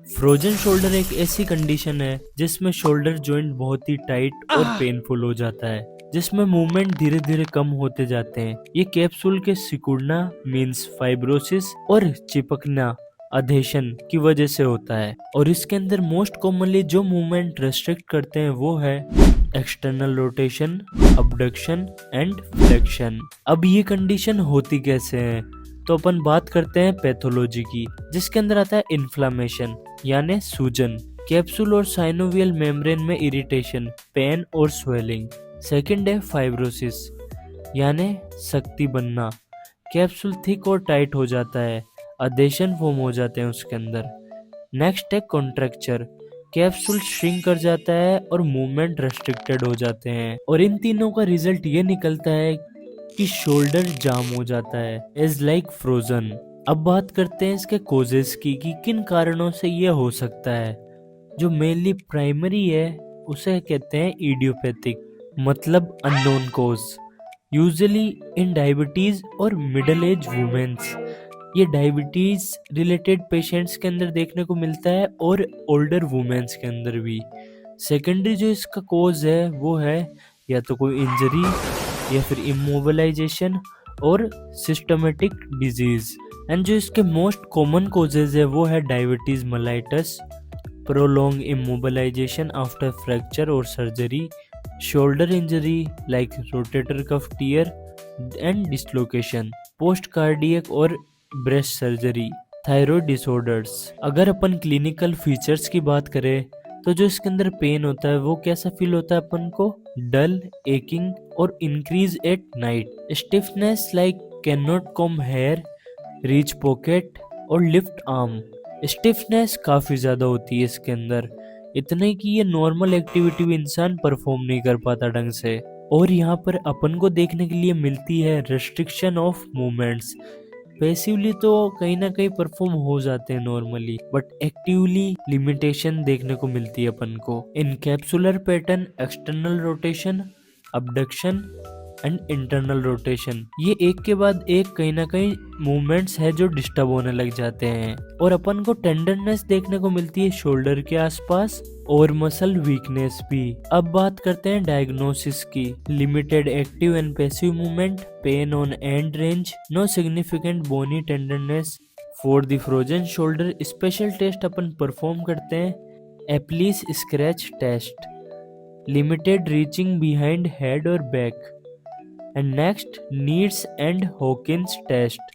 Frozen shoulder एक ऐसी condition है जिसमें शोल्डर जॉइंट बहुत ही टाइट और पेनफुल हो जाता है, जिसमें मूवमेंट धीरे धीरे कम होते जाते हैं। ये कैप्सूल के सिकुड़ना मींस फाइब्रोसिस और चिपकना अधेशन की वजह से होता है। और इसके अंदर मोस्ट कॉमनली जो मूवमेंट रेस्ट्रिक्ट करते हैं वो है external rotation, abduction and flexion. अब ये कंडीशन होती कैसे है, तो अपन बात करते हैं पैथोलॉजी की, जिसके अंदर आता है इन्फ्लामेशन यानी सूजन, कैप्सूल और साइनोवियल मेम्ब्रेन में इरिटेशन, पेन और स्वेलिंग। सेकंड है फाइब्रोसिस यानी शक्ति बनना, कैप्सूल थिक और टाइट हो जाता है, अधेशन फॉर्म हो जाते हैं उसके अंदर। नेक्स्ट है कॉन्ट्रैक्चर, कैप्सूल श्रिंक कर जाता है और मूवमेंट रेस्ट्रिक्टेड हो जाते हैं। और इन तीनों का रिजल्ट ये निकलता है कि शोल्डर जाम हो जाता है, इज लाइक फ्रोजन। अब बात करते हैं इसके कोजेस की कि किन कारणों से ये हो सकता है। जो मेनली प्राइमरी है उसे कहते हैं इडियोपैथिक, मतलब unknown cause, usually in diabetes और मिडिल एज वुमेन्स। ये डायबिटीज रिलेटेड पेशेंट्स के अंदर देखने को मिलता है और ओल्डर वुमेन्स के अंदर भी। सेकेंडरी जो इसका कोज है वो है या तो कोई इंजरी या फिर इमोबिलाइजेशन और सिस्टमेटिक डिजीज। एंड जो इसके मोस्ट कॉमन कोजेज है वो है diabetes mellitus, prolong immobilisation after fracture और surgery, shoulder injury like rotator cuff tear and dislocation, post cardiac और ब्रेस्ट सर्जरी, थायराइड डिसऑर्डर्स। अगर अपन क्लिनिकल फीचर्स की बात करें तो जो इसके अंदर पेन होता है वो कैसा फील होता है अपन को, डल, एकिंग और increase at night, stiffness like can not comb hair, reach pocket और लिफ्ट आर्म। स्टिफनेस काफी ज्यादा होती है इसके अंदर, इतने कि ये नॉर्मल एक्टिविटी भी इंसान परफॉर्म नहीं कर पाता ढंग से। और यहाँ पर अपन को देखने के लिए मिलती है रेस्ट्रिक्शन ऑफ मूवमेंट्स। पैसिवली तो कहीं ना कहीं परफॉर्म हो जाते हैं नॉर्मली, बट एक्टिवली लिमिटेशन देखने को मिलती है अपन को। In capsular pattern, external rotation, abduction and internal rotation, ये एक के बाद एक कहीं ना कहीं मूवमेंट्स है जो डिस्टर्ब होने लग जाते हैं। और अपन को टेंडरनेस देखने को मिलती है शोल्डर के आसपास और मसल वीकनेस भी। अब बात करते हैं डायग्नोसिस की। Limited active and passive movement, pain on and range, no significant bony tenderness. For the frozen shoulder special test अपन परफॉर्म करते हैं, Apley's scratch test, limited reaching behind head और back. And next, Needs and Hawkins test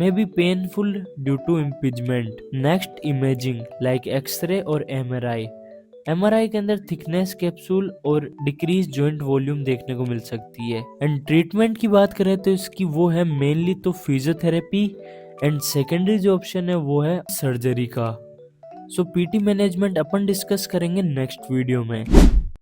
may be painful due to impingement. Next, imaging like X-ray और MRI. MRI के अंदर thickness, capsule और decrease joint volume देखने को मिल सकती है। And treatment की बात करें तो इसकी वो है मेनली तो फिजियोथेरेपी, एंड सेकेंडरी जो ऑप्शन है वो है सर्जरी का। सो पीटी मैनेजमेंट अपन डिस्कस करेंगे नेक्स्ट वीडियो में।